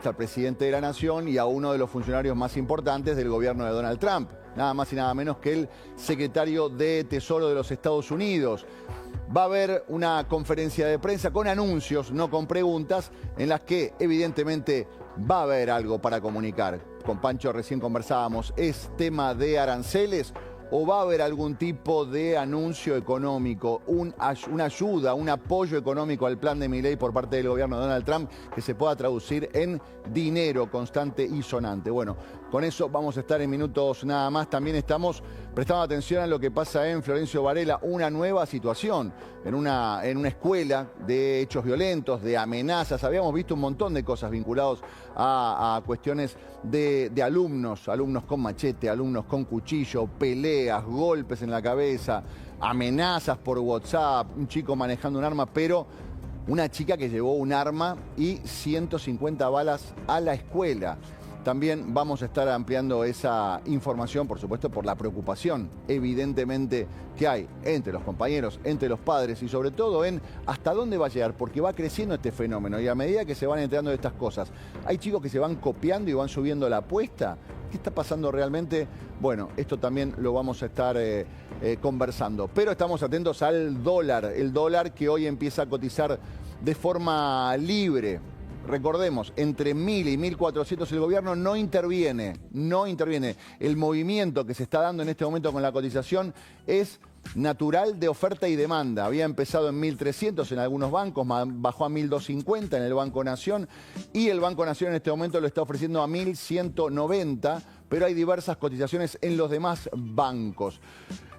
al presidente de la Nación y a uno de los funcionarios más importantes del gobierno de Donald Trump, nada más y nada menos que el secretario de Tesoro de los Estados Unidos. Va a haber una conferencia de prensa con anuncios, no con preguntas, en las que evidentemente va a haber algo para comunicar. Con Pancho recién conversábamos, ¿es tema de aranceles o va a haber algún tipo de anuncio económico, una ayuda, un apoyo económico al plan de Milei por parte del gobierno de Donald Trump que se pueda traducir en dinero constante y sonante? Bueno, con eso vamos a estar en minutos nada más. También estamos prestando atención a lo que pasa en Florencio Varela, una nueva situación en una escuela de hechos violentos, de amenazas. Habíamos visto un montón de cosas vinculadas a cuestiones de alumnos con machete, alumnos con cuchillo, peleas, golpes en la cabeza, amenazas por WhatsApp, un chico manejando un arma, pero una chica que llevó un arma y 150 balas a la escuela. También vamos a estar ampliando esa información, por supuesto, por la preocupación, evidentemente, que hay entre los compañeros, entre los padres y sobre todo en hasta dónde va a llegar, porque va creciendo este fenómeno y a medida que se van enterando de estas cosas, hay chicos que se van copiando y van subiendo la apuesta. ¿Qué está pasando realmente? Bueno, esto también lo vamos a estar conversando. Pero estamos atentos al dólar, el dólar que hoy empieza a cotizar de forma libre. Recordemos, entre 1.000 y 1.400 el gobierno no interviene. El movimiento que se está dando en este momento con la cotización es natural de oferta y demanda. Había empezado en 1.300 en algunos bancos, bajó a 1.250 en el Banco Nación y el Banco Nación en este momento lo está ofreciendo a 1.190, pero hay diversas cotizaciones en los demás bancos.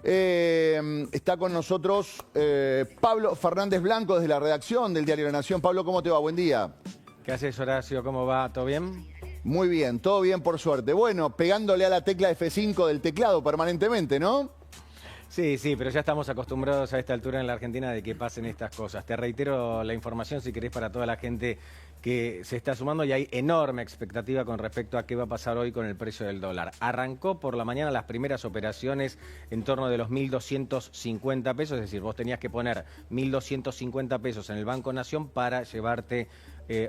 Está con nosotros Pablo Fernández Blanco desde la redacción del Diario La Nación. Pablo, ¿cómo te va? Buen día. ¿Qué haces, Horacio? ¿Cómo va? ¿Todo bien? Muy bien, todo bien por suerte. Bueno, pegándole a la tecla F5 del teclado permanentemente, ¿no? Sí, pero ya estamos acostumbrados a esta altura en la Argentina de que pasen estas cosas. Te reitero la información, si querés, para toda la gente que se está sumando, y hay enorme expectativa con respecto a qué va a pasar hoy con el precio del dólar. Arrancó por la mañana las primeras operaciones en torno de los 1.250 pesos, es decir, vos tenías que poner 1.250 pesos en el Banco Nación para llevarte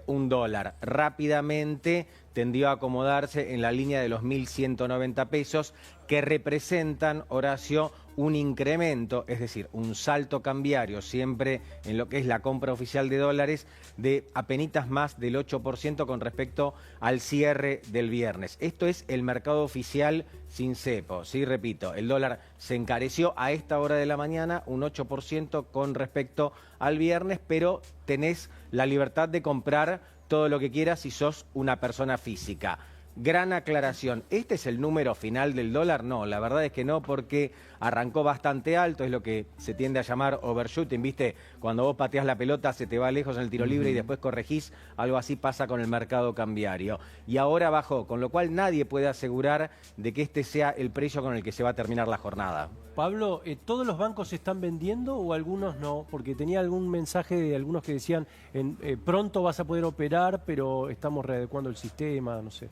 un dólar. Rápidamente tendió a acomodarse en la línea de los 1.190 pesos, que representan, Horacio, un incremento, es decir, un salto cambiario siempre en lo que es la compra oficial de dólares de apenitas más del 8% con respecto al cierre del viernes. Esto es el mercado oficial sin cepo, sí, repito, el dólar se encareció a esta hora de la mañana un 8% con respecto al viernes, pero tenés la libertad de comprar todo lo que quieras si sos una persona física. Gran aclaración, ¿este es el número final del dólar? No, la verdad es que no, porque arrancó bastante alto, es lo que se tiende a llamar overshooting, ¿viste? Cuando vos pateás la pelota se te va lejos en el tiro libre y después corregís, algo así pasa con el mercado cambiario. Y ahora bajó, con lo cual nadie puede asegurar de que este sea el precio con el que se va a terminar la jornada. Pablo, ¿todos los bancos se están vendiendo o algunos no? Porque tenía algún mensaje de algunos que decían, pronto vas a poder operar, pero estamos readecuando el sistema, no sé.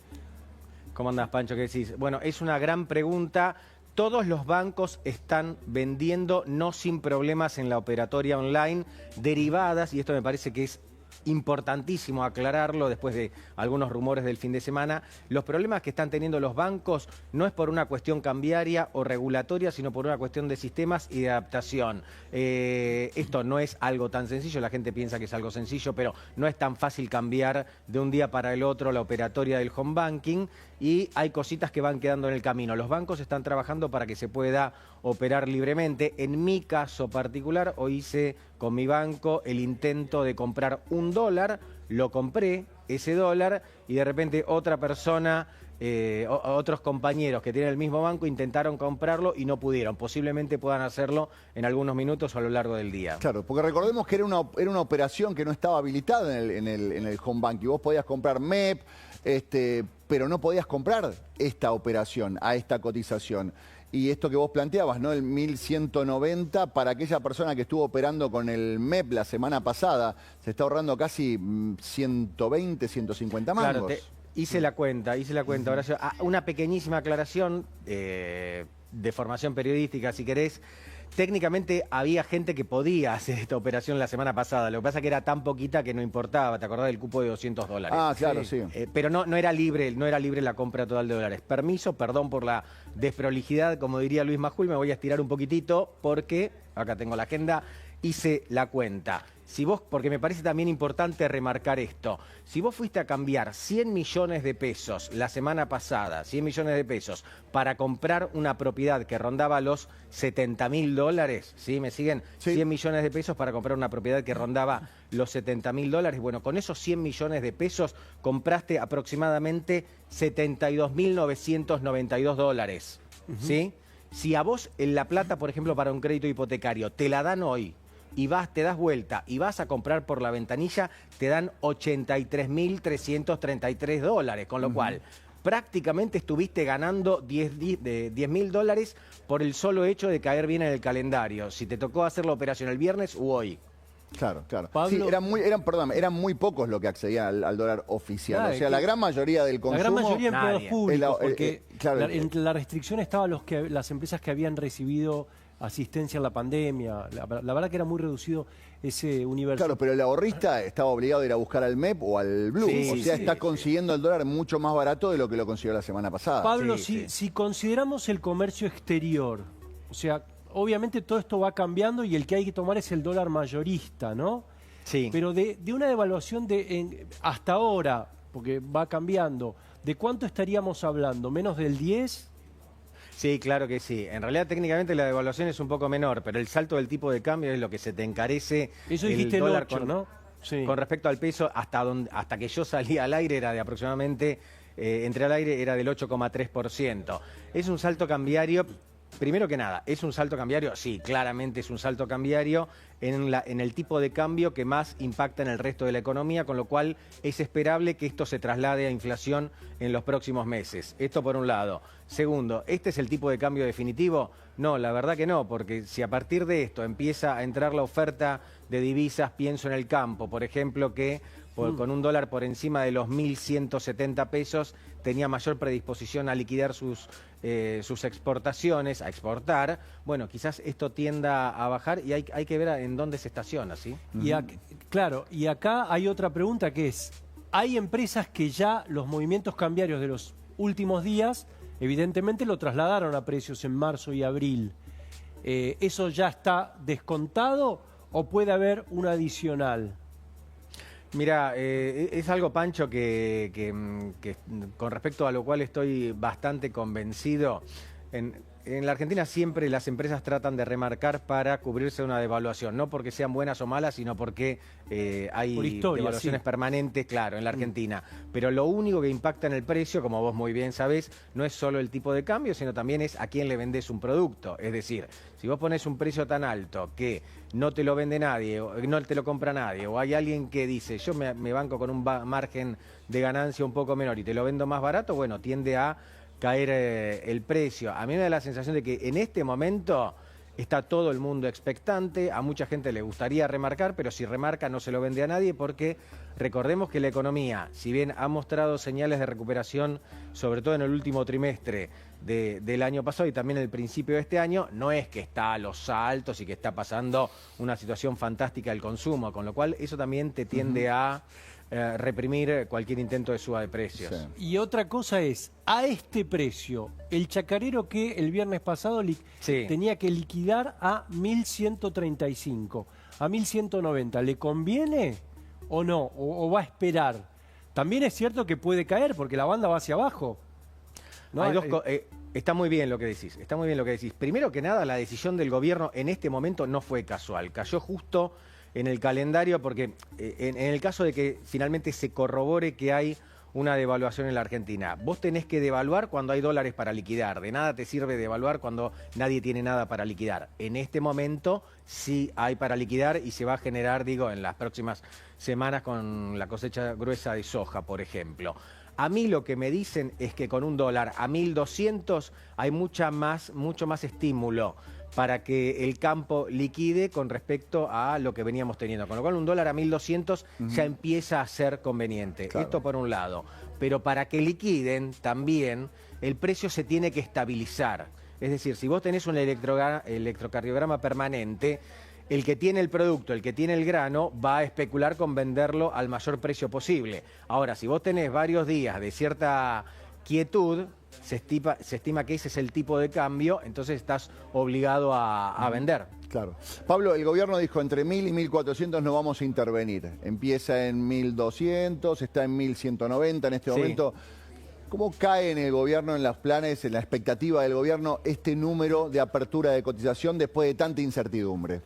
¿Cómo andás, Pancho? ¿Qué decís? Bueno, es una gran pregunta. Todos los bancos están vendiendo, no sin problemas en la operatoria online, derivadas, y esto me parece que es importantísimo aclararlo después de algunos rumores del fin de semana. Los problemas que están teniendo los bancos no es por una cuestión cambiaria o regulatoria, sino por una cuestión de sistemas y de adaptación. Esto no es algo tan sencillo, la gente piensa que es algo sencillo, pero no es tan fácil cambiar de un día para el otro la operatoria del home banking y hay cositas que van quedando en el camino. Los bancos están trabajando para que se pueda operar libremente. En mi caso particular, hoy hice con mi banco el intento de comprar un dólar, lo compré, ese dólar, y de repente otra persona, otros compañeros que tienen el mismo banco intentaron comprarlo y no pudieron. Posiblemente puedan hacerlo en algunos minutos o a lo largo del día. Claro, porque recordemos que era una operación que no estaba habilitada en el home banking. Vos podías comprar MEP, pero no podías comprar esta operación a esta cotización. Y esto que vos planteabas, ¿no? El 1.190 para aquella persona que estuvo operando con el MEP la semana pasada, se está ahorrando casi 120, 150 mangos. Claro, hice la cuenta. Ahora una pequeñísima aclaración de formación periodística, si querés. técnicamente había gente que podía hacer esta operación la semana pasada. Lo que pasa es que era tan poquita que no importaba. ¿Te acordás del cupo de $200? Ah, claro, sí. Pero no era libre la compra total de dólares. Permiso, perdón por la desprolijidad, como diría Luis Majul, me voy a estirar un poquitito porque, acá tengo la agenda, hice la cuenta. Si vos, porque me parece también importante remarcar esto, si vos fuiste a cambiar 100 millones de pesos la semana pasada, 100 millones de pesos, para comprar una propiedad que rondaba los $70.000, ¿sí? ¿Me siguen? Sí. 100 millones de pesos para comprar una propiedad que rondaba los $70.000. Bueno, con esos 100 millones de pesos compraste aproximadamente $72.992, ¿sí? Si a vos en La Plata, por ejemplo, para un crédito hipotecario, te la dan hoy, y te das vuelta y vas a comprar por la ventanilla, te dan $83.333, con lo cual prácticamente estuviste ganando $10.000 por el solo hecho de caer bien en el calendario, si te tocó hacer la operación el viernes u hoy. Claro, claro. Pablo, sí, eran muy pocos los que accedían al dólar oficial. Claro, o sea, la gran mayoría del consumo... La gran mayoría de empleados nadie. públicos, porque claro, entre la restricción estaban las empresas que habían recibido asistencia en la pandemia. La verdad que era muy reducido ese universo. Claro, pero el ahorrista estaba obligado a ir a buscar al MEP o al Blue. Sí, o sea, sí, está sí. consiguiendo el dólar mucho más barato de lo que lo consiguió la semana pasada. Pablo, Sí, si consideramos el comercio exterior, o sea, obviamente todo esto va cambiando y el que hay que tomar es el dólar mayorista, ¿no? Sí. Pero de una devaluación hasta ahora, porque va cambiando, ¿de cuánto estaríamos hablando? ¿Menos del 10? Sí, claro que sí. En realidad, técnicamente, la devaluación es un poco menor, pero el salto del tipo de cambio es lo que se te encarece. Eso dijiste el dólar 8, ¿no? Sí. Con respecto al peso, hasta que yo salí al aire era de aproximadamente, entré al aire era del 8,3%. Es un salto cambiario. Primero que nada, ¿es un salto cambiario? Sí, claramente es un salto cambiario en el tipo de cambio que más impacta en el resto de la economía, con lo cual es esperable que esto se traslade a inflación en los próximos meses. Esto por un lado. Segundo, ¿este es el tipo de cambio definitivo? No, la verdad que no, porque si a partir de esto empieza a entrar la oferta de divisas, pienso en el campo, por ejemplo, que con un dólar por encima de los 1.170 pesos tenía mayor predisposición a liquidar sus exportaciones, a exportar. Bueno, quizás esto tienda a bajar y hay que ver en dónde se estaciona, ¿sí? Claro, y acá hay otra pregunta que es, hay empresas que ya los movimientos cambiarios de los últimos días, evidentemente lo trasladaron a precios en marzo y abril. ¿Eso ya está descontado o puede haber un adicional? Mira, es algo, Pancho, que con respecto a lo cual estoy bastante convencido. En la Argentina siempre las empresas tratan de remarcar para cubrirse de una devaluación, no porque sean buenas o malas, sino porque hay devaluaciones permanentes, claro, en la Argentina. Pero lo único que impacta en el precio, como vos muy bien sabés, no es solo el tipo de cambio, sino también es a quién le vendés un producto. Es decir, si vos ponés un precio tan alto que no te lo vende nadie, o no te lo compra nadie, o hay alguien que dice, yo me banco con un margen de ganancia un poco menor y te lo vendo más barato, bueno, tiende a caer el precio. A mí me da la sensación de que en este momento está todo el mundo expectante, a mucha gente le gustaría remarcar, pero si remarca no se lo vende a nadie porque recordemos que la economía, si bien ha mostrado señales de recuperación, sobre todo en el último trimestre del año pasado y también el principio de este año, no es que está a los saltos y que está pasando una situación fantástica del consumo, con lo cual eso también te tiende a reprimir cualquier intento de suba de precios. Sí. Y otra cosa es, a este precio, el chacarero que el viernes pasado tenía que liquidar a 1.135, a 1.190, ¿le conviene o no? ¿O va a esperar? También es cierto que puede caer porque la banda va hacia abajo, ¿no? Está muy bien lo que decís, está muy bien lo que decís. Primero que nada, la decisión del gobierno en este momento no fue casual, cayó justo en el calendario porque en el caso de que finalmente se corrobore que hay una devaluación en la Argentina, vos tenés que devaluar cuando hay dólares para liquidar, de nada te sirve devaluar cuando nadie tiene nada para liquidar. En este momento sí hay para liquidar y se va a generar, digo, en las próximas semanas con la cosecha gruesa de soja, por ejemplo. A mí lo que me dicen es que con un dólar a 1.200 hay mucho más estímulo para que el campo liquide con respecto a lo que veníamos teniendo. Con lo cual un dólar a 1.200 ya empieza a ser conveniente. Claro. Esto por un lado. Pero para que liquiden también el precio se tiene que estabilizar. Es decir, si vos tenés un electrocardiograma permanente, el que tiene el producto, el que tiene el grano, va a especular con venderlo al mayor precio posible. Ahora, si vos tenés varios días de cierta quietud, se estima que ese es el tipo de cambio, entonces estás obligado a vender. Claro. Pablo, el gobierno dijo entre 1.000 y 1.400 no vamos a intervenir. Empieza en 1.200, está en 1.190 en este momento. ¿Cómo cae en el gobierno, en los planes, en la expectativa del gobierno, este número de apertura de cotización después de tanta incertidumbre?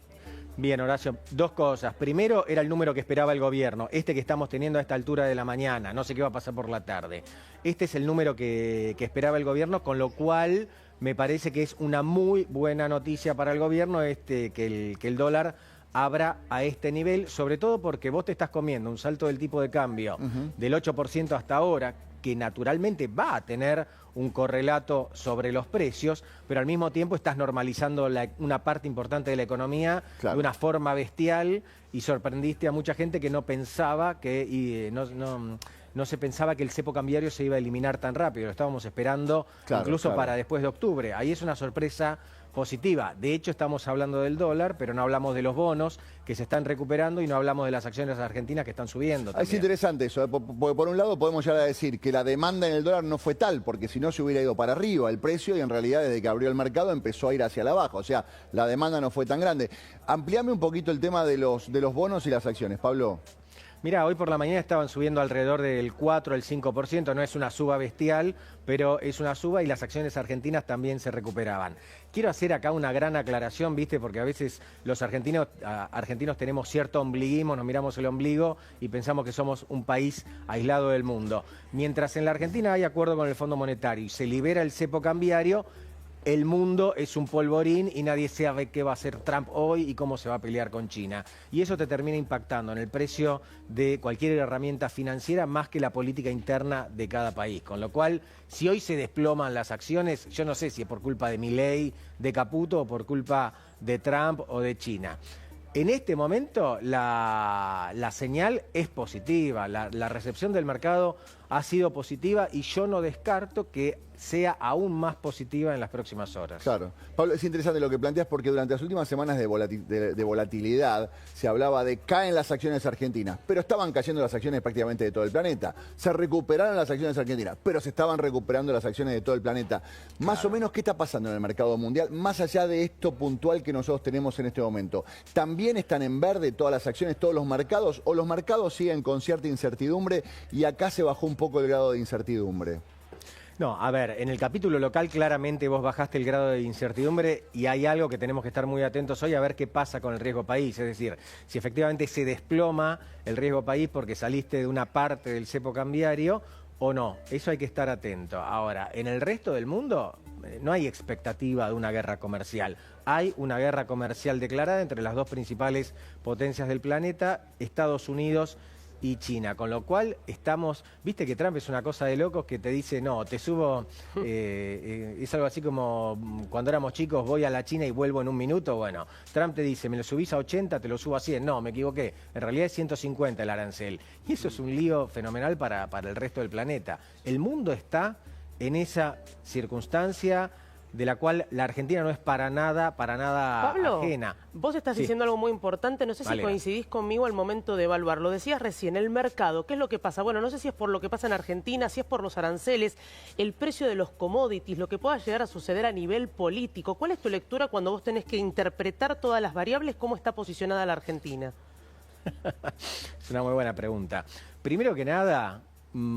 Bien, Horacio, dos cosas. Primero, era el número que esperaba el gobierno, este que estamos teniendo a esta altura de la mañana, no sé qué va a pasar por la tarde. Este es el número que esperaba el gobierno, con lo cual me parece que es una muy buena noticia para el gobierno que el dólar abra a este nivel, sobre todo porque vos te estás comiendo un salto del tipo de cambio del 8% hasta ahora, que naturalmente va a tener un correlato sobre los precios, pero al mismo tiempo estás normalizando una parte importante de la economía de una forma bestial y sorprendiste a mucha gente que no pensaba que no se pensaba que el cepo cambiario se iba a eliminar tan rápido. Lo estábamos esperando incluso para después de octubre. Ahí es una sorpresa positiva. De hecho, estamos hablando del dólar, pero no hablamos de los bonos que se están recuperando y no hablamos de las acciones argentinas que están subiendo también. Es interesante eso, porque por un lado podemos llegar a decir que la demanda en el dólar no fue tal, porque si no se hubiera ido para arriba el precio y en realidad desde que abrió el mercado empezó a ir hacia la baja. O sea, la demanda no fue tan grande. Amplíame un poquito el tema de los bonos y las acciones, Pablo. Mirá, hoy por la mañana estaban subiendo alrededor del 4 al 5%, no es una suba bestial, pero es una suba y las acciones argentinas también se recuperaban. Quiero hacer acá una gran aclaración, ¿viste? Porque a veces los argentinos tenemos cierto ombliguismo, nos miramos el ombligo y pensamos que somos un país aislado del mundo. Mientras en la Argentina hay acuerdo con el Fondo Monetario y se libera el cepo cambiario, el mundo es un polvorín y nadie sabe qué va a hacer Trump hoy y cómo se va a pelear con China. Y eso te termina impactando en el precio de cualquier herramienta financiera más que la política interna de cada país. Con lo cual, si hoy se desploman las acciones, yo no sé si es por culpa de Milei, de Caputo o por culpa de Trump o de China. En este momento la señal es positiva, la recepción del mercado ha sido positiva y yo no descarto que sea aún más positiva en las próximas horas. Claro. Pablo, es interesante lo que planteas porque durante las últimas semanas de volatilidad se hablaba de caen las acciones argentinas, pero estaban cayendo las acciones prácticamente de todo el planeta. Se recuperaron las acciones argentinas, pero se estaban recuperando las acciones de todo el planeta. Más o menos, ¿qué está pasando en el mercado mundial? Más allá de esto puntual que nosotros tenemos en este momento. ¿También están en verde todas las acciones, todos los mercados? ¿O los mercados siguen con cierta incertidumbre y acá se bajó un poco el grado de incertidumbre? No, a ver, en el capítulo local claramente vos bajaste el grado de incertidumbre y hay algo que tenemos que estar muy atentos hoy a ver qué pasa con el riesgo país. Es decir, si efectivamente se desploma el riesgo país porque saliste de una parte del cepo cambiario o no. Eso hay que estar atento. Ahora, en el resto del mundo no hay expectativa de una guerra comercial. Hay una guerra comercial declarada entre las dos principales potencias del planeta, Estados Unidos y China, con lo cual estamos, viste que Trump es una cosa de locos que te dice, no, te subo, es algo así como cuando éramos chicos, voy a la China y vuelvo en un minuto. Bueno, Trump te dice, me lo subís a 80, te lo subo a 100, no, me equivoqué, en realidad es 150 el arancel, y eso es un lío fenomenal para el resto del planeta. El mundo está en esa circunstancia de la cual la Argentina no es para nada Pablo, ajena. Vos estás diciendo algo muy importante, no sé si coincidís conmigo al momento de evaluar. Lo decías recién, el mercado, ¿qué es lo que pasa? Bueno, no sé si es por lo que pasa en Argentina, si es por los aranceles, el precio de los commodities, lo que pueda llegar a suceder a nivel político. ¿Cuál es tu lectura cuando vos tenés que interpretar todas las variables, cómo está posicionada la Argentina? Es una muy buena pregunta. Primero que nada,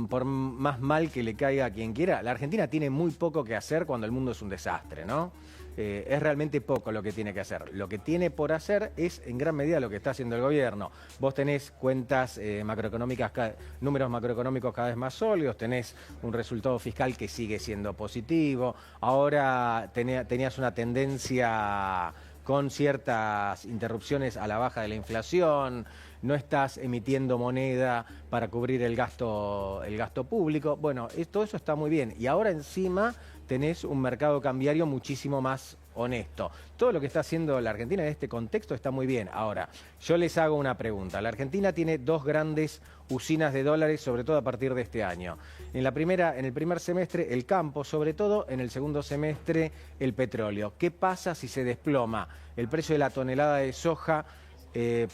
por más mal que le caiga a quien quiera, la Argentina tiene muy poco que hacer cuando el mundo es un desastre, ¿no? Es realmente poco lo que tiene que hacer. Lo que tiene por hacer es en gran medida lo que está haciendo el gobierno. Vos tenés cuentas macroeconómicas, números macroeconómicos cada vez más sólidos, tenés un resultado fiscal que sigue siendo positivo, ahora tenías una tendencia con ciertas interrupciones a la baja de la inflación, no estás emitiendo moneda para cubrir el gasto público. Bueno, todo eso está muy bien. Y ahora encima tenés un mercado cambiario muchísimo más honesto. Todo lo que está haciendo la Argentina en este contexto está muy bien. Ahora, yo les hago una pregunta. La Argentina tiene dos grandes usinas de dólares, sobre todo a partir de este año. En el primer semestre el campo, sobre todo en el segundo semestre el petróleo. ¿Qué pasa si se desploma el precio de la tonelada de soja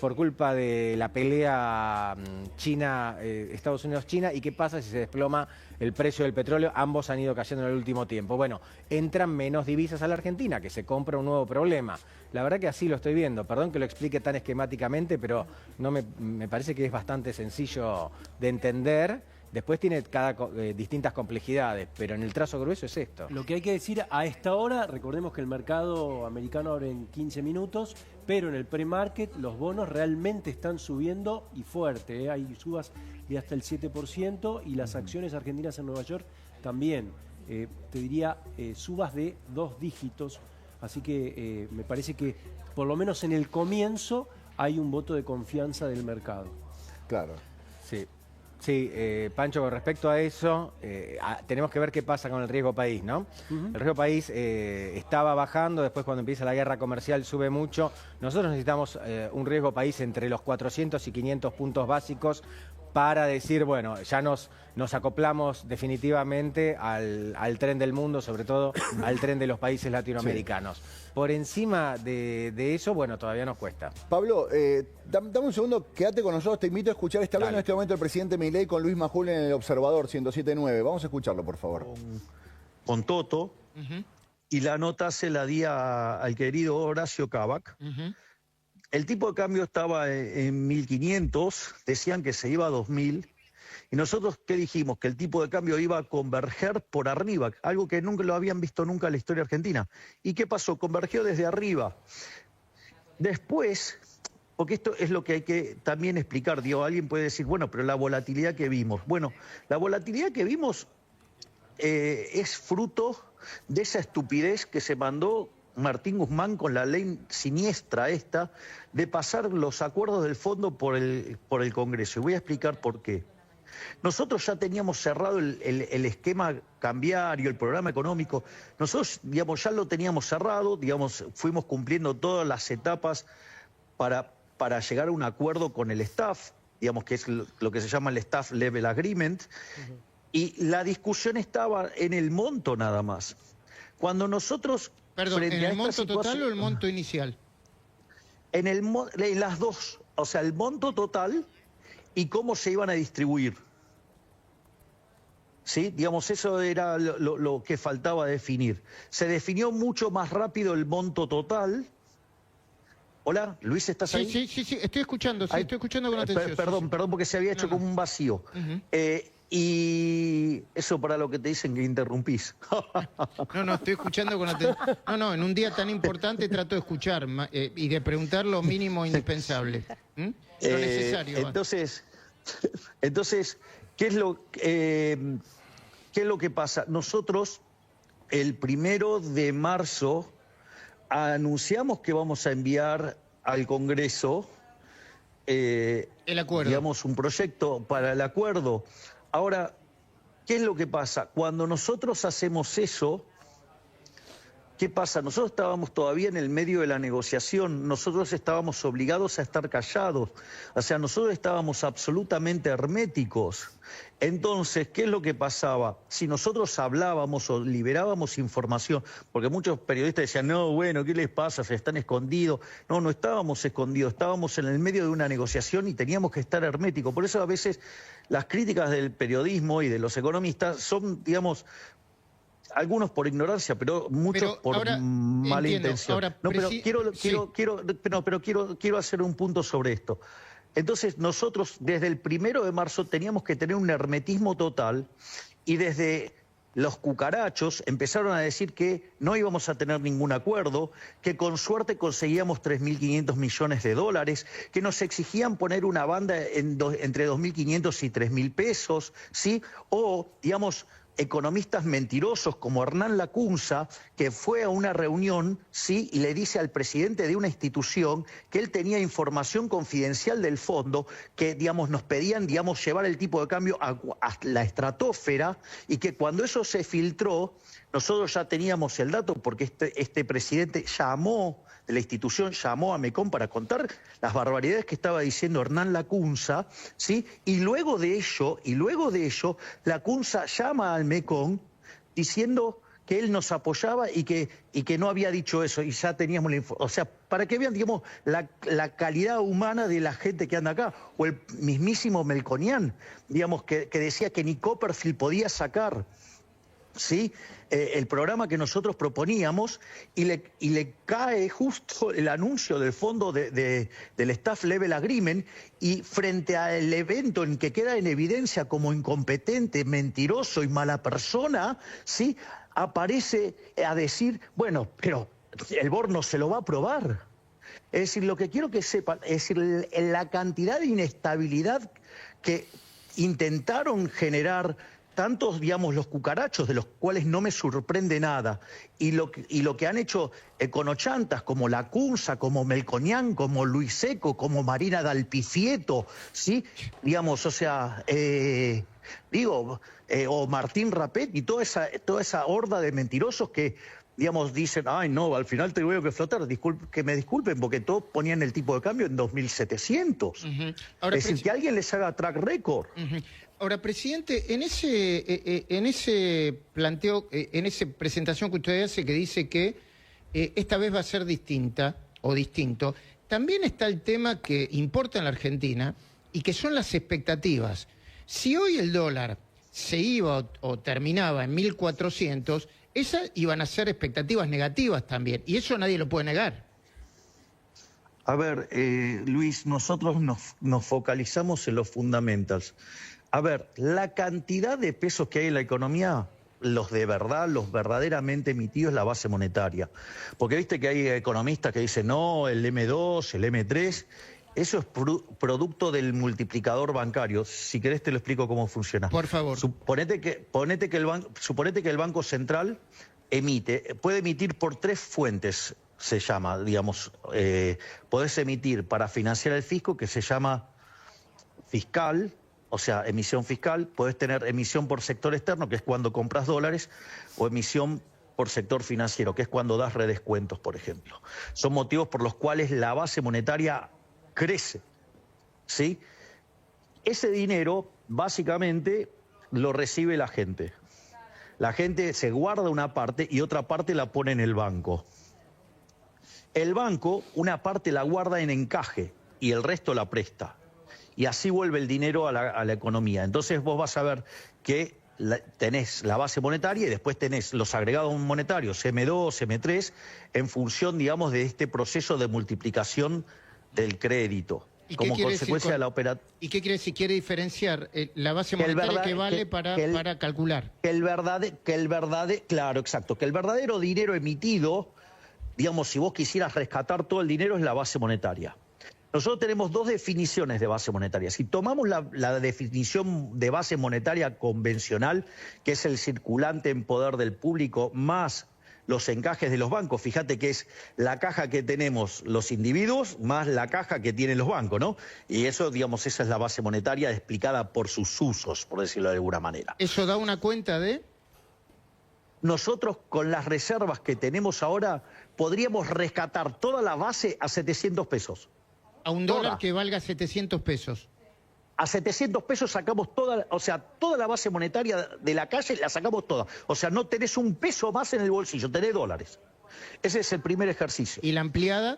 por culpa de la pelea Estados Unidos-China? ¿Y qué pasa si se desploma el precio del petróleo? Ambos han ido cayendo en el último tiempo. Bueno, entran menos divisas a la Argentina, que se compra un nuevo problema. La verdad que así lo estoy viendo. Perdón que lo explique tan esquemáticamente, pero no me parece que es bastante sencillo de entender. Después tiene distintas complejidades, pero en el trazo grueso es esto. Lo que hay que decir a esta hora, recordemos que el mercado americano abre en 15 minutos, pero en el pre-market los bonos realmente están subiendo y fuerte, ¿eh? Hay subas de hasta el 7% y las acciones argentinas en Nueva York también, te diría, subas de 2 dígitos. Así que me parece que por lo menos en el comienzo hay un voto de confianza del mercado. Claro. Sí. Sí, Pancho, con respecto a eso, tenemos que ver qué pasa con el riesgo país, ¿no? El riesgo país estaba bajando, después cuando empieza la guerra comercial sube mucho. Nosotros necesitamos un riesgo país entre los 400 y 500 puntos básicos para decir, bueno, ya nos acoplamos definitivamente al tren del mundo, sobre todo al tren de los países latinoamericanos. Sí. Por encima de eso, bueno, todavía nos cuesta. Pablo, dame un segundo, quédate con nosotros, te invito a escuchar. Está hablando en este momento el presidente Milei con Luis Majul en El Observador 107.9. Vamos a escucharlo, por favor. Con Toto, y la nota se la di al querido Horacio Cabac. El tipo de cambio estaba en 1.500, decían que se iba a 2.000, y nosotros, ¿qué dijimos? Que el tipo de cambio iba a converger por arriba, algo que nunca lo habían visto nunca en la historia argentina. ¿Y qué pasó? Convergió desde arriba. Después, porque esto es lo que hay que también explicar, digo, alguien puede decir, bueno, pero la volatilidad que vimos. Bueno, la volatilidad que vimos es fruto de esa estupidez que se mandó Martín Guzmán con la ley siniestra esta de pasar los acuerdos del fondo por el Congreso. Y voy a explicar por qué. Nosotros ya teníamos cerrado el esquema cambiario, el programa económico. Nosotros, digamos, ya lo teníamos cerrado, digamos, fuimos cumpliendo todas las etapas para llegar a un acuerdo con el staff, digamos, que es lo que se llama el Staff Level Agreement. Y la discusión estaba en el monto nada más. Cuando nosotros... Perdón, ¿en el monto total o el monto inicial? En las dos, o sea, el monto total y cómo se iban a distribuir. ¿Sí? Digamos, eso era lo que faltaba definir. Se definió mucho más rápido el monto total. Hola, Luis, ¿estás ahí? Sí, estoy escuchando, estoy escuchando con atención. Perdón, porque se había hecho como un vacío. Y eso para lo que te dicen que interrumpís. No, estoy escuchando con atención. No, en un día tan importante trato de escuchar y de preguntar lo mínimo indispensable. Lo necesario. Entonces, ¿qué es lo que pasa? Nosotros, el 1 de marzo, anunciamos que vamos a enviar al Congreso el acuerdo. Digamos, un proyecto para el acuerdo. Ahora, ¿qué es lo que pasa? Cuando nosotros hacemos eso, ¿qué pasa? Nosotros estábamos todavía en el medio de la negociación, nosotros estábamos obligados a estar callados, o sea, nosotros estábamos absolutamente herméticos. Entonces, ¿qué es lo que pasaba? Si nosotros hablábamos o liberábamos información, porque muchos periodistas decían, no, bueno, ¿qué les pasa? Se están escondidos. No estábamos escondidos, estábamos en el medio de una negociación y teníamos que estar herméticos. Por eso a veces las críticas del periodismo y de los economistas son, digamos, algunos por ignorancia, pero muchos por mala intención. Pero quiero hacer un punto sobre esto. Entonces nosotros desde el 1 de marzo teníamos que tener un hermetismo total y desde los cucarachos empezaron a decir que no íbamos a tener ningún acuerdo, que con suerte conseguíamos 3.500 millones de dólares, que nos exigían poner una banda entre 2.500 y 3.000 pesos, ¿sí? O, digamos, economistas mentirosos como Hernán Lacunza, que fue a una reunión, ¿sí? Y le dice al presidente de una institución que él tenía información confidencial del fondo, que, digamos, nos pedían, digamos, llevar el tipo de cambio a la estratosfera, y que cuando eso se filtró, nosotros ya teníamos el dato porque este presidente de la institución llamó a MECOM para contar las barbaridades que estaba diciendo Hernán Lacunza, ¿sí? Y luego de ello, Lacunza llama al MECOM diciendo que él nos apoyaba y que no había dicho eso, y ya teníamos la información. O sea, para que vean, digamos, la calidad humana de la gente que anda acá. O el mismísimo Melconian, digamos, que decía que ni Copperfield podía sacar, ¿sí? El programa que nosotros proponíamos, y le cae justo el anuncio del fondo del Staff Level Agreement, y frente al evento en que queda en evidencia como incompetente, mentiroso y mala persona, ¿sí? Aparece a decir, bueno, pero el board no se lo va a aprobar. Es decir, lo que quiero que sepan, es decir, la cantidad de inestabilidad que intentaron generar tantos, digamos, los cucarachos, de los cuales no me sorprende nada, y lo que han hecho econochantas como Lacunza, como Melconian, como Luis Seco, como Marina Dalpifieto, ¿sí? Digamos, o sea, o Martín Rapet y toda esa horda de mentirosos que, digamos, dicen, ay, no, al final te voy a flotar, que me disculpen, porque todos ponían el tipo de cambio en 2.700. Ahora, es decir, que alguien les haga track record. Ahora, presidente, en ese planteo, en esa presentación que usted hace, que dice que esta vez va a ser distinta o distinto, también está el tema que importa en la Argentina y que son las expectativas. Si hoy el dólar se iba o terminaba en 1.400, esas iban a ser expectativas negativas también, y eso nadie lo puede negar. A ver, Luis, nosotros nos focalizamos en los fundamentals. A ver, la cantidad de pesos que hay en la economía, los de verdad, los verdaderamente emitidos, es la base monetaria. Porque viste que hay economistas que dicen, no, el M2, el M3, eso es producto del multiplicador bancario. Si querés te lo explico cómo funciona. Por favor. Suponete que el Banco Central puede emitir por 3 fuentes, se llama, digamos. Podés emitir para financiar el fisco, que se llama fiscal, o sea, emisión fiscal. Podés tener emisión por sector externo, que es cuando compras dólares, o emisión por sector financiero, que es cuando das redescuentos, por ejemplo. Son motivos por los cuales la base monetaria crece, ¿sí? Ese dinero, básicamente, lo recibe la gente. La gente se guarda una parte y otra parte la pone en el banco. El banco, una parte la guarda en encaje y el resto la presta. Y así vuelve el dinero a la economía. Entonces vos vas a ver que tenés la base monetaria y después tenés los agregados monetarios, M2, M3, en función, digamos, de este proceso de multiplicación del crédito. Como consecuencia de la operación. ¿Y qué quiere decir? ¿Quiere diferenciar la base monetaria que vale para calcular? Claro, exacto. Que el verdadero dinero emitido, digamos, si vos quisieras rescatar todo el dinero, es la base monetaria. Nosotros tenemos 2 definiciones de base monetaria. Si tomamos la definición de base monetaria convencional, que es el circulante en poder del público más los encajes de los bancos, fíjate que es la caja que tenemos los individuos más la caja que tienen los bancos, ¿no? Y eso, digamos, esa es la base monetaria explicada por sus usos, por decirlo de alguna manera. ¿Eso da una cuenta de...? Nosotros, con las reservas que tenemos ahora, podríamos rescatar toda la base a 700 pesos. A un dólar que valga 700 pesos. A 700 pesos sacamos toda la base monetaria de la calle, la sacamos toda. O sea, no tenés un peso más en el bolsillo, tenés dólares. Ese es el primer ejercicio. ¿Y la ampliada?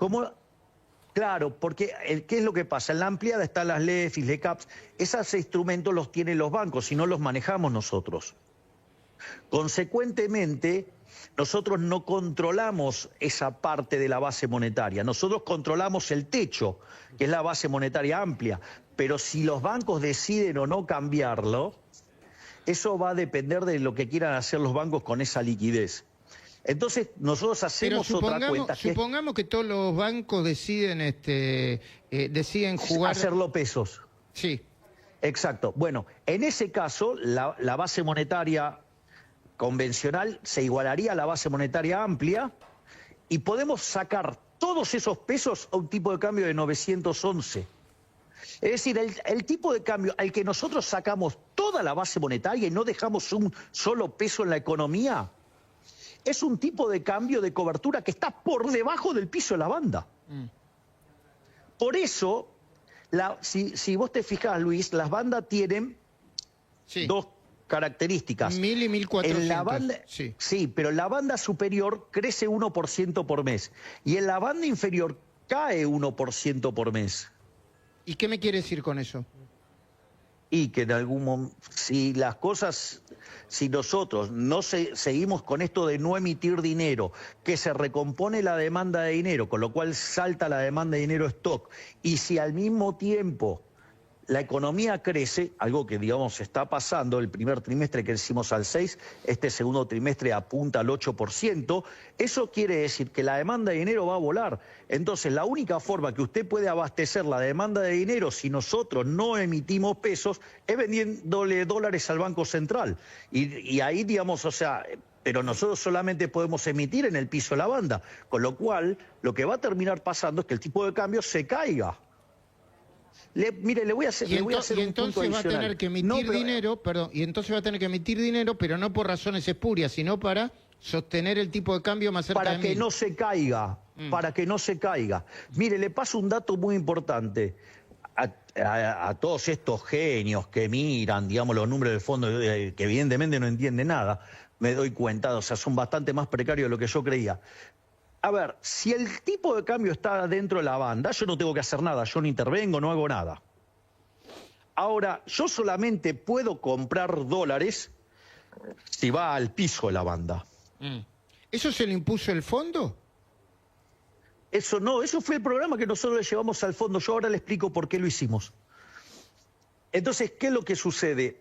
Claro, porque ¿qué es lo que pasa? En la ampliada están las LEFIs, LECAPs. Esos instrumentos los tienen los bancos y no los manejamos nosotros. Consecuentemente, nosotros no controlamos esa parte de la base monetaria. Nosotros controlamos el techo, que es la base monetaria amplia. Pero si los bancos deciden o no cambiarlo, eso va a depender de lo que quieran hacer los bancos con esa liquidez. Entonces, nosotros hacemos otra cuenta. Supongamos que todos los bancos deciden jugar... Hacerlo pesos. Sí. Exacto. Bueno, en ese caso, la base monetaria convencional se igualaría a la base monetaria amplia y podemos sacar todos esos pesos a un tipo de cambio de 911. Es decir, el tipo de cambio al que nosotros sacamos toda la base monetaria y no dejamos un solo peso en la economía, es un tipo de cambio de cobertura que está por debajo del piso de la banda. Por eso, si vos te fijas, Luis, las bandas tienen dos características. 1000 y 1400. En la banda, sí, pero en la banda superior crece 1% por mes. Y en la banda inferior cae 1% por mes. ¿Y qué me quiere decir con eso? Y que en algún momento, si las cosas, si nosotros no seguimos con esto de no emitir dinero, que se recompone la demanda de dinero, con lo cual salta la demanda de dinero stock, y si al mismo tiempo la economía crece, algo que digamos está pasando, el primer trimestre crecimos al 6%, este segundo trimestre apunta al 8%, eso quiere decir que la demanda de dinero va a volar. Entonces la única forma que usted puede abastecer la demanda de dinero si nosotros no emitimos pesos es vendiéndole dólares al Banco Central. Y ahí digamos, o sea, pero nosotros solamente podemos emitir en el piso de la banda, con lo cual lo que va a terminar pasando es que el tipo de cambio se caiga. Mire, le voy a hacer un punto adicional. Y entonces va a tener que emitir dinero, y entonces va a tener que emitir dinero, pero no por razones espurias, sino para sostener el tipo de cambio más cerca de 1000. Para que no se caiga, para que no se caiga. Mire, le paso un dato muy importante a todos estos genios que miran, digamos, los números del fondo, que evidentemente no entienden nada, me doy cuenta, o sea, son bastante más precarios de lo que yo creía. A ver, si el tipo de cambio está dentro de la banda, yo no tengo que hacer nada, yo no intervengo, no hago nada. Ahora, yo solamente puedo comprar dólares si va al piso de la banda. ¿Eso se lo impuso el fondo? Eso no, eso fue el programa que nosotros le llevamos al fondo. Yo ahora le explico por qué lo hicimos. Entonces, ¿qué es lo que sucede?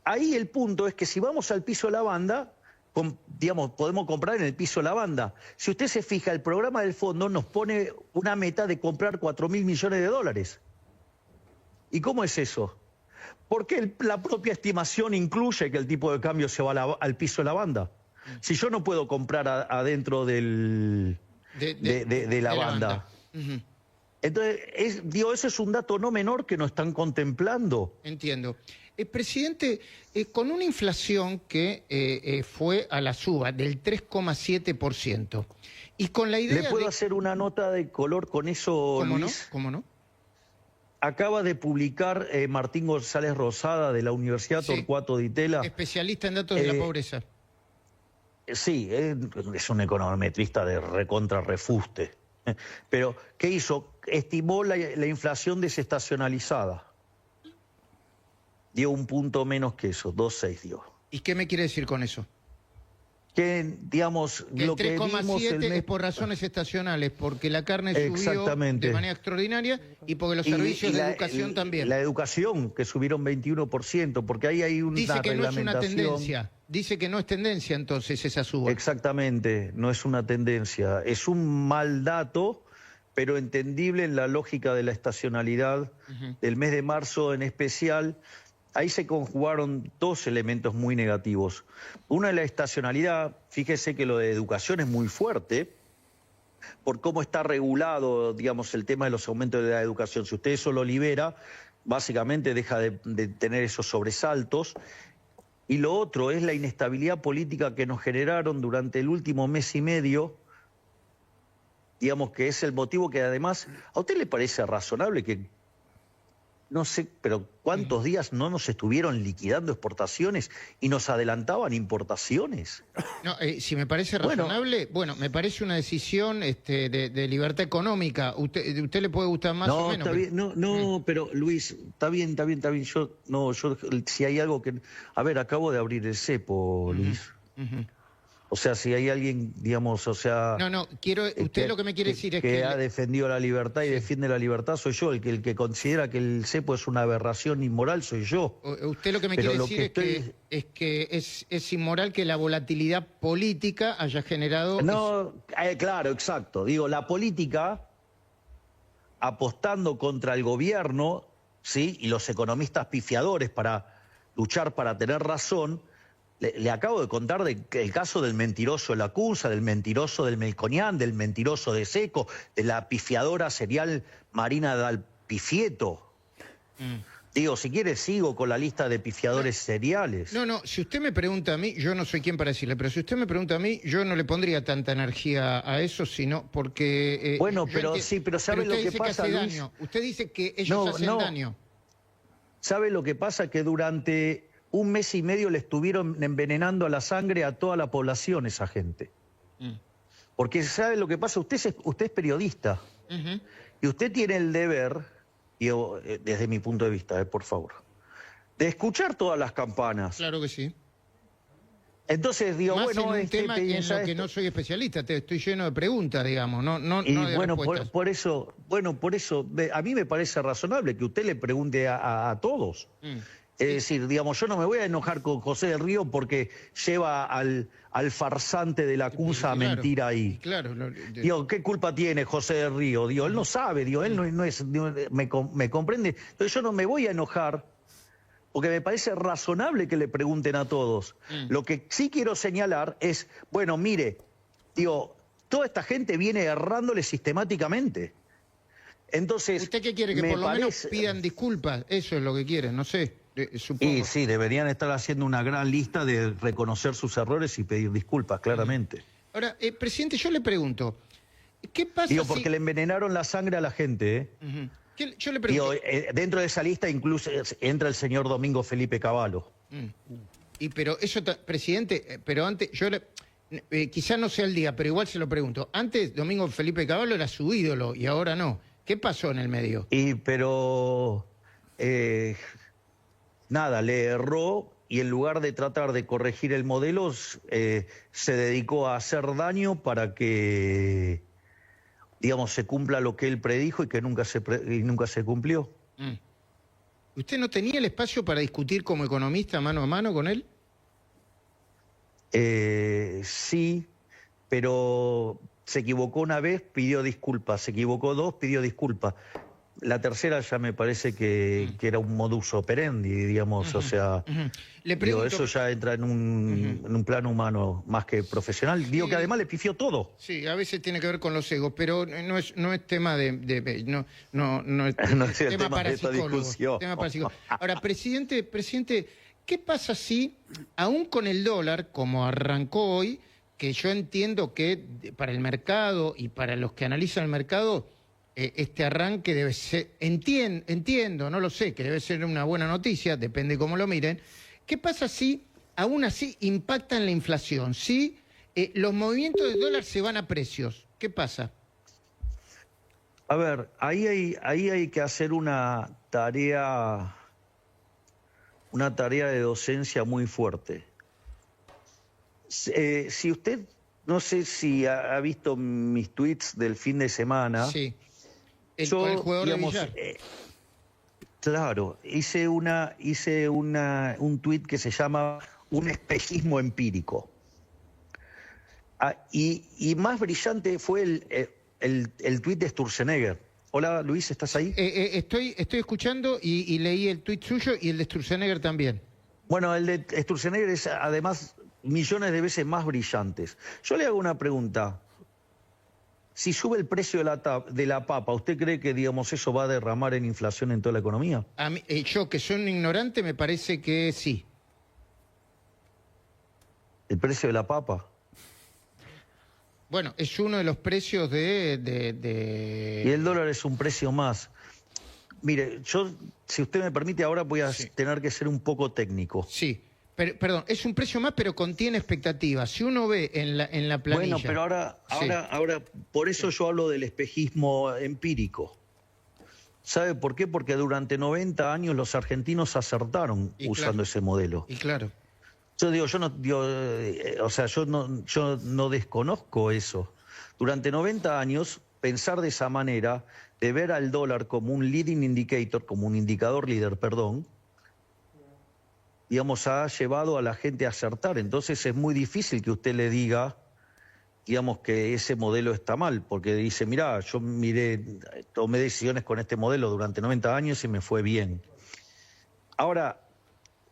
Ahí el punto es que si vamos al piso de la banda, digamos, podemos comprar en el piso de la banda. Si usted se fija, el programa del fondo nos pone una meta de comprar 4.000 millones de dólares. ¿Y cómo es eso? Porque la propia estimación incluye que el tipo de cambio se va al piso de la banda. Si yo no puedo comprar adentro de la banda. Entonces, digo, ese es un dato no menor que nos están contemplando. Entiendo. Presidente, con una inflación que fue a la suba del 3,7%, y con la idea ¿Le puedo hacer una nota de color con eso, ¿Cómo Luis? no? ¿Cómo no? Acaba de publicar Martín González Rosada de la Universidad Torcuato Di Tella. Especialista en datos de la pobreza. Sí, es un econometrista de recontra refuste. Pero, ¿qué hizo? Estimó la inflación desestacionalizada. Dio un punto menos que eso, 2,6 dio. ¿Y qué me quiere decir con eso? Que, digamos, el 3,7 es por razones estacionales, porque la carne subió de manera extraordinaria y porque los servicios de educación también. La educación, que subieron 21%, porque ahí hay una Dice que no es una tendencia. Dice que no es tendencia entonces esa suba. Exactamente, no es una tendencia. Es un mal dato, pero entendible en la lógica de la estacionalidad del mes de marzo en especial. Ahí se conjugaron dos elementos muy negativos. Uno es la estacionalidad. Fíjese que lo de educación es muy fuerte por cómo está regulado, digamos, el tema de los aumentos de la educación. Si usted eso lo libera, básicamente deja de tener esos sobresaltos. Y lo otro es la inestabilidad política que nos generaron durante el último mes y medio, digamos que es el motivo que además, ¿a usted le parece razonable que, no sé, pero cuántos días no nos estuvieron liquidando exportaciones y nos adelantaban importaciones? No, si me parece razonable, me parece una decisión de libertad económica. ¿Usted le puede gustar más o menos? Está bien, pero Luis, está bien. Yo, si hay algo que... A ver, acabo de abrir el cepo, Luis. O sea, si hay alguien, digamos, o sea... Usted lo que me quiere decir es que ha defendido la libertad y defiende la libertad soy yo. El que considera que el cepo es una aberración inmoral soy yo. Usted lo que me quiere decir es que es inmoral que la volatilidad política haya generado... Claro, exacto. Digo, la política apostando contra el gobierno, ¿sí? Y los economistas pifiadores para luchar para tener razón... Le acabo de contar el caso del mentiroso de la Cursa, del mentiroso del Melconian, del mentiroso de Seco, de la pifiadora serial Marina Dal Pifieto. Digo, si quiere sigo con la lista de pifiadores seriales. No, si usted me pregunta a mí, yo no soy quien para decirle, pero si usted me pregunta a mí, yo no le pondría tanta energía a eso, sino porque... bueno, pero ¿sabe lo que pasa, Luis? Daño. Usted dice que ellos hacen daño. ¿Sabe lo que pasa? Que durante 1 mes y medio le estuvieron envenenando a la sangre a toda la población esa gente. Porque ¿sabe lo que pasa? Usted es periodista. Y usted tiene el deber... Yo, desde mi punto de vista, por favor, de escuchar todas las campanas. Claro que sí. Entonces digo, más bueno, en un tema en lo que no soy especialista, estoy lleno de preguntas, digamos, no y de bueno, respuestas. por eso, a mí me parece razonable que usted le pregunte a todos. Es decir, digamos, yo no me voy a enojar con José del Río porque lleva al farsante de la Cursa a mentir ahí. Claro. Digo, ¿qué culpa tiene José del Río? Digo, él no sabe, digo, él no es, me comprende. Entonces yo no me voy a enojar porque me parece razonable que le pregunten a todos. Lo que sí quiero señalar es, bueno, mire, digo, toda esta gente viene errándole sistemáticamente. Entonces, ¿usted qué quiere? Que por lo menos pidan disculpas. Eso es lo que quieren, no sé. Supongo. Y sí, deberían estar haciendo una gran lista de reconocer sus errores y pedir disculpas, claramente. Ahora, presidente, yo le pregunto, ¿qué pasa Digo, porque le envenenaron la sangre a la gente, Yo le pregunto... Digo, dentro de esa lista incluso entra el señor Domingo Felipe Cavallo. Pero eso, presidente, pero antes, quizás no sea el día, pero igual se lo pregunto. Antes, Domingo Felipe Cavallo era su ídolo y ahora no. ¿Qué pasó en el medio? Pero... nada, le erró y en lugar de tratar de corregir el modelo, se dedicó a hacer daño para que, digamos, se cumpla lo que él predijo y que nunca se cumplió. ¿Usted no tenía el espacio para discutir como economista mano a mano con él? Sí, pero se equivocó una vez, pidió disculpas, se equivocó 2, pidió disculpas. La tercera ya me parece que era un modus operandi, digamos, o sea, Le pregunto... digo, eso ya entra en un plano humano más que profesional. Sí. Digo que además le pifió todo. Sí, a veces tiene que ver con los egos, pero no es tema no es tema para psicólogos. Ahora, presidente, ¿qué pasa si, aún con el dólar, como arrancó hoy, que yo entiendo que para el mercado y para los que analizan el mercado, este arranque debe ser, entiendo, no lo sé, que debe ser una buena noticia, depende cómo lo miren. ¿Qué pasa si, aún así, impacta en la inflación? Si los movimientos del dólar se van a precios, ¿qué pasa? A ver, ahí hay que hacer una tarea de docencia muy fuerte. Si usted, no sé si ha visto mis tweets del fin de semana... Sí. El jugador, digamos, de billar. Claro, hice un tuit que se llama un espejismo empírico. Y más brillante fue el tuit de Sturzenegger. Hola, Luis, ¿estás ahí? Estoy escuchando y leí el tuit suyo y el de Sturzenegger también. Bueno, el de Sturzenegger es además millones de veces más brillantes. Yo le hago una pregunta. Si sube el precio de la papa, ¿usted cree que, digamos, eso va a derramar en inflación en toda la economía? A mí, yo, que soy un ignorante, me parece que sí. ¿El precio de la papa? Bueno, es uno de los precios de... Y el dólar es un precio más. Mire, yo, si usted me permite, ahora voy a tener que ser un poco técnico. Sí. Perdón, es un precio más, pero contiene expectativas. Si uno ve en la planilla... Bueno, pero ahora por eso yo hablo del espejismo empírico. ¿Sabe por qué? Porque durante 90 años los argentinos acertaron usando ese modelo. Y claro. Yo digo, yo no desconozco eso. Durante 90 años, pensar de esa manera, de ver al dólar como un leading indicator, como un indicador líder, digamos, ha llevado a la gente a acertar. Entonces es muy difícil que usted le diga, digamos, que ese modelo está mal, porque dice, mirá, yo tomé decisiones con este modelo durante 90 años y me fue bien. Ahora,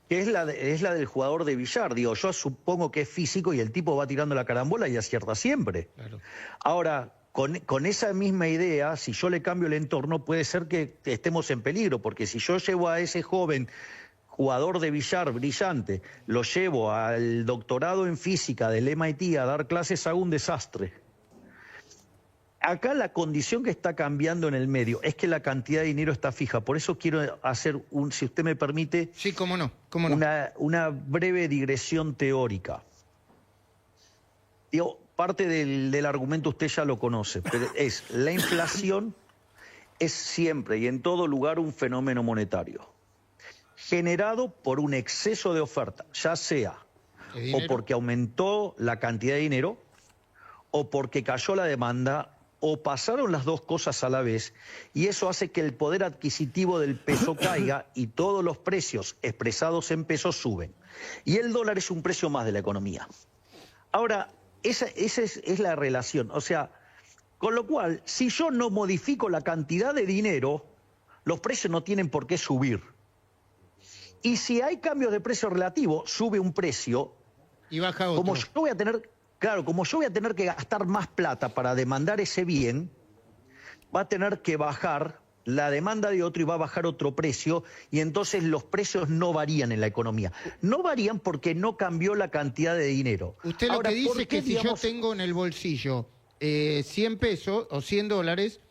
que es la del jugador de billar. Digo, yo supongo que es físico y el tipo va tirando la carambola y acierta siempre. Claro. Ahora, con esa misma idea, si yo le cambio el entorno, puede ser que estemos en peligro, porque si yo llevo a ese joven jugador de billar brillante, lo llevo al doctorado en física del MIT a dar clases, hago un desastre. Acá la condición que está cambiando en el medio es que la cantidad de dinero está fija. Por eso quiero hacer, si usted me permite, sí, cómo no. Una breve digresión teórica. Digo, parte del argumento usted ya lo conoce, pero es la inflación es siempre y en todo lugar un fenómeno monetario, generado por un exceso de oferta, ya sea o porque aumentó la cantidad de dinero, o porque cayó la demanda, o pasaron las dos cosas a la vez, y eso hace que el poder adquisitivo del peso caiga y todos los precios expresados en pesos suben. Y el dólar es un precio más de la economía. Ahora, esa es la relación. O sea, con lo cual, si yo no modifico la cantidad de dinero, los precios no tienen por qué subir. Y si hay cambios de precio relativo, sube un precio. Y baja otro. Como yo voy a tener que gastar más plata para demandar ese bien, va a tener que bajar la demanda de otro y va a bajar otro precio, y entonces los precios no varían en la economía. No varían porque no cambió la cantidad de dinero. Usted lo que dice es que si yo tengo en el bolsillo 100 pesos o 100 dólares,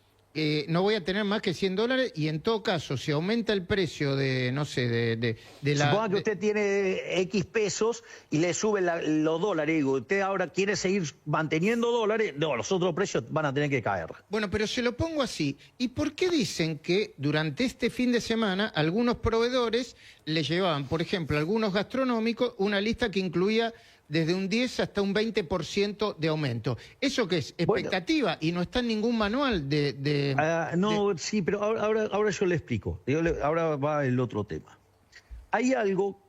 no voy a tener más que 100 dólares, y en todo caso, si aumenta el precio de, no sé, de la... Suponga que usted tiene X pesos y le suben los dólares, digo, usted ahora quiere seguir manteniendo dólares, no, los otros precios van a tener que caer. Bueno, pero se lo pongo así, ¿y por qué dicen que durante este fin de semana algunos proveedores le llevaban, por ejemplo, algunos gastronómicos, una lista que incluía desde un 10 hasta un 20% de aumento? ¿Eso qué es? ¿Expectativa? Bueno, y no está en ningún manual sí, pero ahora yo le explico. Ahora va el otro tema. Hay algo,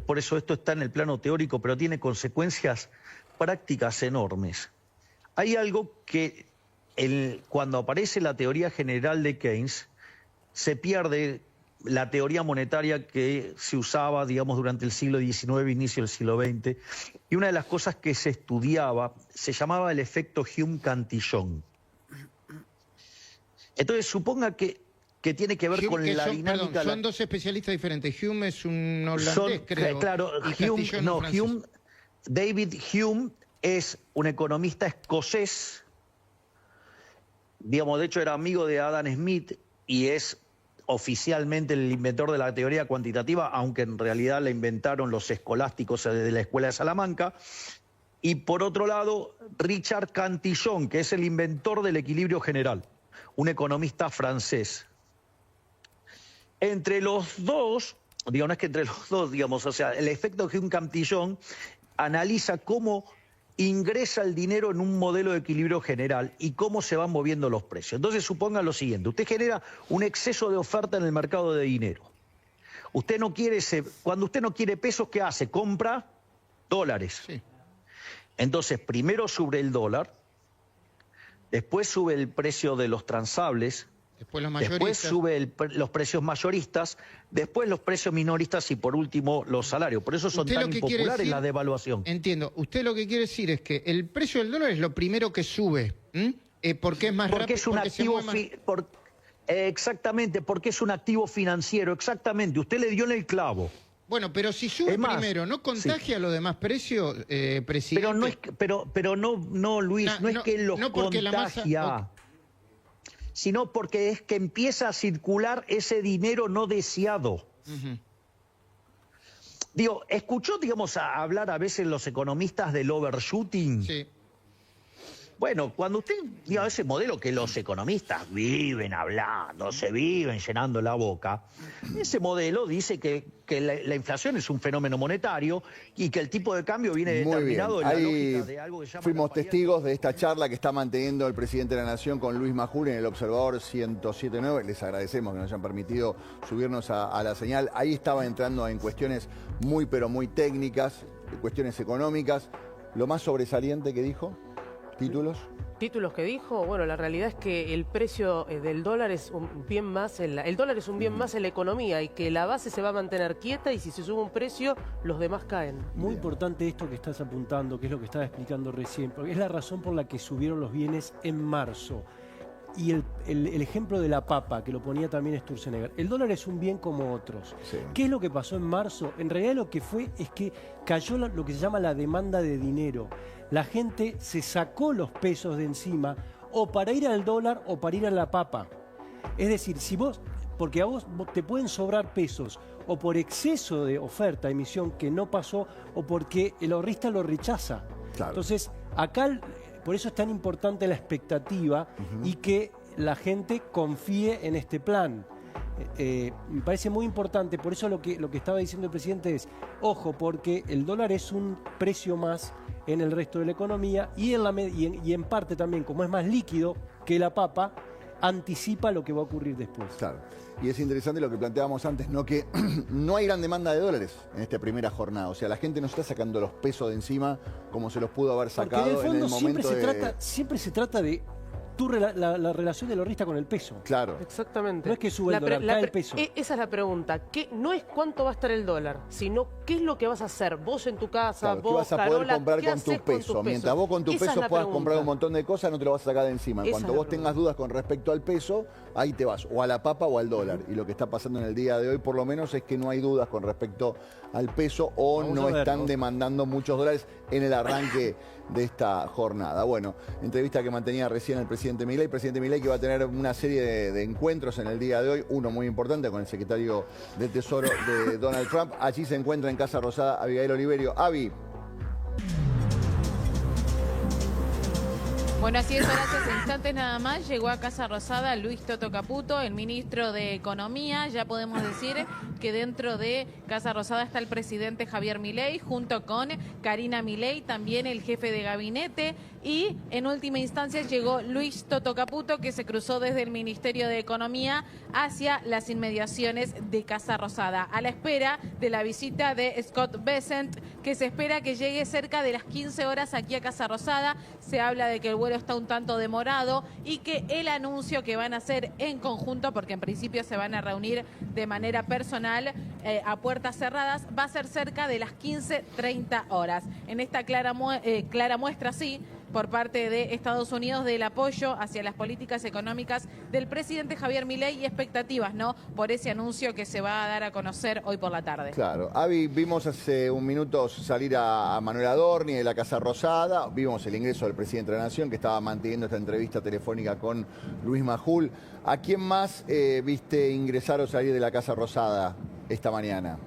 por eso esto está en el plano teórico, pero tiene consecuencias prácticas enormes. Hay algo que cuando aparece la teoría general de Keynes, se pierde la teoría monetaria que se usaba, digamos, durante el siglo XIX, inicio del siglo XX, y una de las cosas que se estudiaba se llamaba el efecto Hume-Cantillon. Entonces, suponga que tiene que ver Hume, con la dinámica... Perdón, son dos especialistas diferentes. Hume es un holandés, creo. Claro, David Hume es un economista escocés, digamos, de hecho era amigo de Adam Smith y es oficialmente el inventor de la teoría cuantitativa, aunque en realidad la inventaron los escolásticos de la Escuela de Salamanca. Y por otro lado, Richard Cantillon, que es el inventor del equilibrio general, un economista francés. Entre los dos, no es que entre los dos, digamos, o sea, el efecto Hume-Cantillon analiza cómo ingresa el dinero en un modelo de equilibrio general y cómo se van moviendo los precios. Entonces, suponga lo siguiente: usted genera un exceso de oferta en el mercado de dinero. Cuando usted no quiere pesos, ¿qué hace? Compra dólares. Sí. Entonces, primero sube el dólar, después sube el precio de los transables, después sube los precios mayoristas, después los precios minoristas y por último los salarios. Por eso son tan impopulares la devaluación. Entiendo. Usted lo que quiere decir es que el precio del dólar es lo primero que sube. Porque es más rápido. Porque es un activo... Exactamente, porque es un activo financiero. Exactamente. Usted le dio en el clavo. Bueno, pero si sube primero, ¿no contagia los demás precios, presidente? Pero no, Luis, no es que los contagia, sino porque es que empieza a circular ese dinero no deseado. Digo, ¿escuchó, digamos, a hablar a veces los economistas del overshooting? Sí. Bueno, cuando usted, digamos, ese modelo que los economistas viven hablando, se viven llenando la boca, ese modelo dice que la inflación es un fenómeno monetario y que el tipo de cambio viene determinado en la lógica de algo que se llama... Fuimos testigos de esta charla que está manteniendo el presidente de la Nación con Luis Majul en el Observador 107.9. Les agradecemos que nos hayan permitido subirnos a la señal. Ahí estaba entrando en cuestiones muy, pero muy técnicas, cuestiones económicas. Lo más sobresaliente que dijo... ¿Títulos? títulos que dijo, bueno, la realidad es que el precio del dólar es un bien más, el dólar es un bien más en la economía y que la base se va a mantener quieta y si se sube un precio, los demás caen. Muy importante esto que estás apuntando, que es lo que estaba explicando recién, porque es la razón por la que subieron los bienes en marzo. Y el ejemplo de la papa, que lo ponía también Sturzenegger. El dólar es un bien como otros. Sí. ¿Qué es lo que pasó en marzo? En realidad lo que fue es que cayó lo que se llama la demanda de dinero. La gente se sacó los pesos de encima o para ir al dólar o para ir a la papa. Es decir, si porque a vos te pueden sobrar pesos o por exceso de oferta, emisión que no pasó o porque el ahorrista lo rechaza. Claro. Entonces, acá... Por eso es tan importante la expectativa y que la gente confíe en este plan. Me parece muy importante, por eso lo que estaba diciendo el presidente es, ojo, porque el dólar es un precio más en el resto de la economía y en parte también, como es más líquido que la papa, anticipa lo que va a ocurrir después. Claro. Y es interesante lo que planteábamos antes, ¿no? Que no hay gran demanda de dólares en esta primera jornada. O sea, la gente no está sacando los pesos de encima como se los pudo haber sacado. Porque en el fondo momento siempre se trata de la relación del ahorrista con el peso. Claro. Exactamente. No es que sube el dólar, cae el peso. Esa es la pregunta. No es cuánto va a estar el dólar, sino qué es lo que vas a hacer vos en tu casa, claro, vos, ¿qué vas a Carola, poder comprar ¿qué con tu peso? Mientras vos con tu peso puedas comprar un montón de cosas, no te lo vas a sacar de encima. En cuanto vos tengas dudas con respecto al peso, ahí te vas, o a la papa o al dólar. Y lo que está pasando en el día de hoy, por lo menos, es que no hay dudas con respecto al peso o no están demandando muchos dólares en el arranque de esta jornada. Bueno, entrevista que mantenía recién el presidente Milei. Presidente Milei que va a tener una serie de encuentros en el día de hoy, uno muy importante con el secretario del Tesoro de Donald Trump. Allí se encuentra en Casa Rosada Abigail Oliverio. Avi. Bueno, así es, hace instantes nada más llegó a Casa Rosada Luis Toto Caputo, el ministro de Economía. Ya podemos decir que dentro de Casa Rosada está el presidente Javier Milei, junto con Karina Milei, también el jefe de gabinete. Y en última instancia llegó Luis Toto Caputo, que se cruzó desde el Ministerio de Economía hacia las inmediaciones de Casa Rosada, a la espera de la visita de Scott Bessent, que se espera que llegue cerca de las 15 horas aquí a Casa Rosada. Se habla de que el vuelo está un tanto demorado y que el anuncio que van a hacer en conjunto, porque en principio se van a reunir de manera personal a puertas cerradas, va a ser cerca de las 15:30 horas. En esta clara muestra, sí, por parte de Estados Unidos del apoyo hacia las políticas económicas del presidente Javier Milei y expectativas, ¿no?, por ese anuncio que se va a dar a conocer hoy por la tarde. Claro. Avi, vimos hace un minuto salir a Manuel Adorni de la Casa Rosada, vimos el ingreso del presidente de la Nación que estaba manteniendo esta entrevista telefónica con Luis Majul. ¿A quién más viste ingresar o salir de la Casa Rosada esta mañana?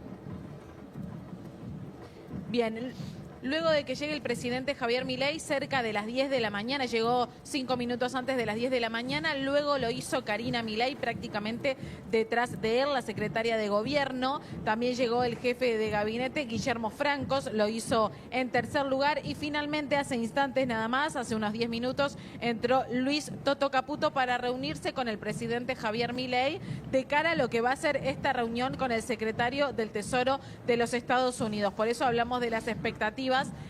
Bien. Luego de que llegue el presidente Javier Milei, cerca de las 10 de la mañana, llegó 5 minutos antes de las 10 de la mañana, luego lo hizo Karina Milei, prácticamente detrás de él, la secretaria de Gobierno. También llegó el jefe de gabinete, Guillermo Francos, lo hizo en tercer lugar. Y finalmente, hace instantes nada más, hace unos 10 minutos, entró Luis Toto Caputo para reunirse con el presidente Javier Milei de cara a lo que va a ser esta reunión con el secretario del Tesoro de los Estados Unidos. Por eso hablamos de las expectativas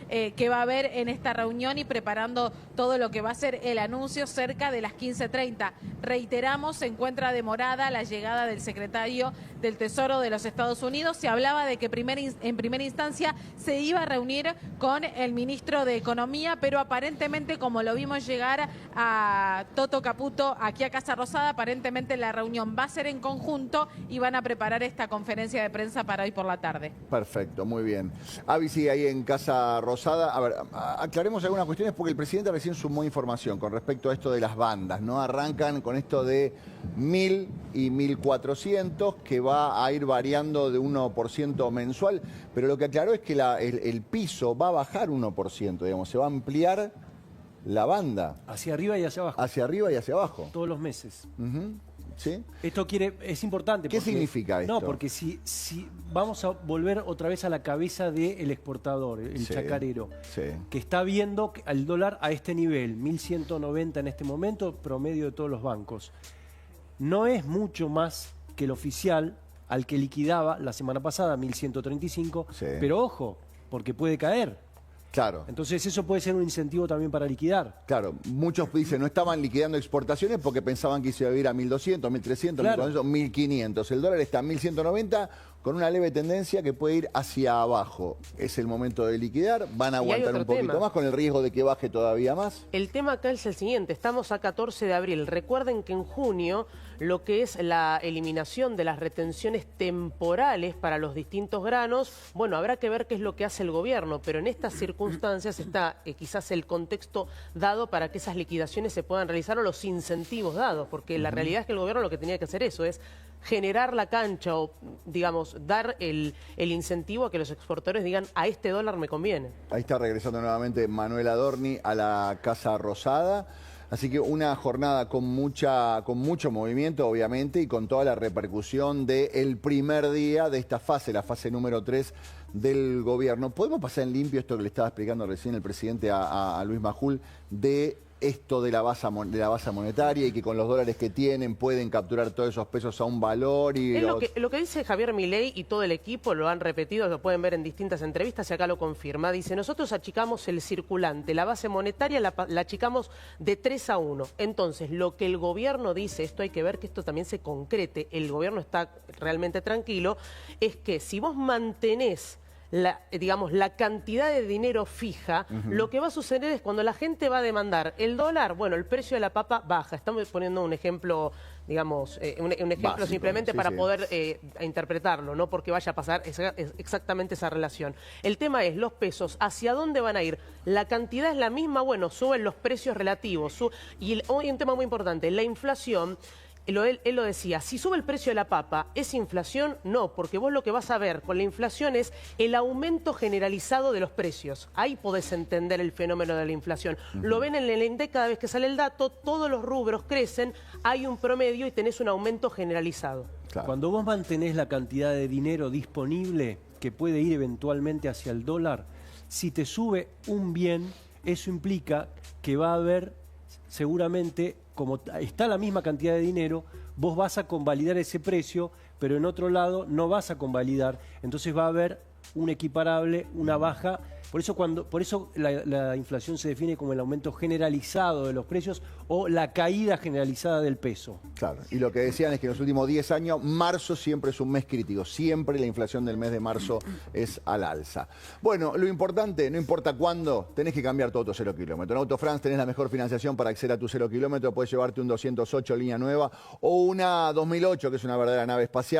que va a haber en esta reunión y preparando todo lo que va a ser el anuncio cerca de las 15:30. Reiteramos, se encuentra demorada la llegada del secretario del Tesoro de los Estados Unidos. Se hablaba de que en primera instancia se iba a reunir con el ministro de Economía, pero aparentemente, como lo vimos llegar a Toto Caputo aquí a Casa Rosada, aparentemente la reunión va a ser en conjunto y van a preparar esta conferencia de prensa para hoy por la tarde. Perfecto, muy bien. Avi, sí, ahí en Casa Rosada. A ver, aclaremos algunas cuestiones porque el presidente recién sumó información con respecto a esto de las bandas, ¿no? Arrancan con esto de 1.000 y 1.400, que va a ir variando de 1% mensual, pero lo que aclaró es que el piso va a bajar 1%, digamos, se va a ampliar la banda. Hacia arriba y hacia abajo. Hacia arriba y hacia abajo. Todos los meses. ¿Sí? Esto es importante. ¿Qué significa esto? No, porque si vamos a volver otra vez a la cabeza del exportador, el chacarero, que está viendo al dólar a este nivel, 1.190 en este momento, promedio de todos los bancos. No es mucho más que el oficial al que liquidaba la semana pasada, 1.135, pero ojo, porque puede caer. Claro. Entonces eso puede ser un incentivo también para liquidar. Claro, muchos dicen no estaban liquidando exportaciones porque pensaban que se iba a ir a 1.200, 1.300, Claro. 1.500. El dólar está a 1.190 con una leve tendencia que puede ir hacia abajo. Es el momento de liquidar, van a aguantar un poquito más con el riesgo de que baje todavía más. El tema acá es el siguiente, estamos a 14 de abril. Recuerden que en junio lo que es la eliminación de las retenciones temporales para los distintos granos, bueno, habrá que ver qué es lo que hace el gobierno, pero en estas circunstancias está quizás el contexto dado para que esas liquidaciones se puedan realizar o los incentivos dados, porque la realidad es que el gobierno lo que tenía que hacer eso es generar la cancha o, digamos, dar el incentivo a que los exportadores digan a este dólar me conviene. Ahí está regresando nuevamente Manuel Adorni a la Casa Rosada. Así que una jornada con mucho movimiento, obviamente, y con toda la repercusión del primer día de esta fase, la fase número 3 del gobierno. ¿Podemos pasar en limpio esto que le estaba explicando recién el presidente a Luis Majul de esto de la base monetaria y que con los dólares que tienen pueden capturar todos esos pesos a un valor? Y es lo que dice Javier Milei y todo el equipo, lo han repetido, lo pueden ver en distintas entrevistas y acá lo confirma. Dice, nosotros achicamos el circulante, la base monetaria la achicamos de 3 a 1. Entonces, lo que el gobierno dice, esto hay que ver que esto también se concrete, el gobierno está realmente tranquilo, es que si vos mantenés la cantidad de dinero fija, lo que va a suceder es cuando la gente va a demandar el dólar, bueno, el precio de la papa baja. Estamos poniendo un ejemplo, digamos, un ejemplo básico, simplemente para poder interpretarlo, no porque vaya a pasar exactamente esa relación. El tema es, los pesos, ¿hacia dónde van a ir? La cantidad es la misma, bueno, suben los precios relativos. Y hoy un tema muy importante, la inflación. Él lo decía, si sube el precio de la papa, ¿es inflación? No, porque vos lo que vas a ver con la inflación es el aumento generalizado de los precios. Ahí podés entender el fenómeno de la inflación. Lo ven en el INDEC cada vez que sale el dato, todos los rubros crecen, hay un promedio y tenés un aumento generalizado. Claro. Cuando vos mantenés la cantidad de dinero disponible que puede ir eventualmente hacia el dólar, si te sube un bien, eso implica que va a haber seguramente, como está la misma cantidad de dinero, vos vas a convalidar ese precio, pero en otro lado no vas a convalidar. Entonces va a haber un equiparable, una baja. Por eso la inflación se define como el aumento generalizado de los precios o la caída generalizada del peso. Claro, y lo que decían es que en los últimos 10 años, marzo siempre es un mes crítico. Siempre la inflación del mes de marzo es al alza. Bueno, lo importante, no importa cuándo, tenés que cambiar todo tu 0 kilómetro. En Auto France tenés la mejor financiación para acceder a tu 0 kilómetro. Puedes llevarte un 208 línea nueva o una 2008, que es una verdadera nave espacial.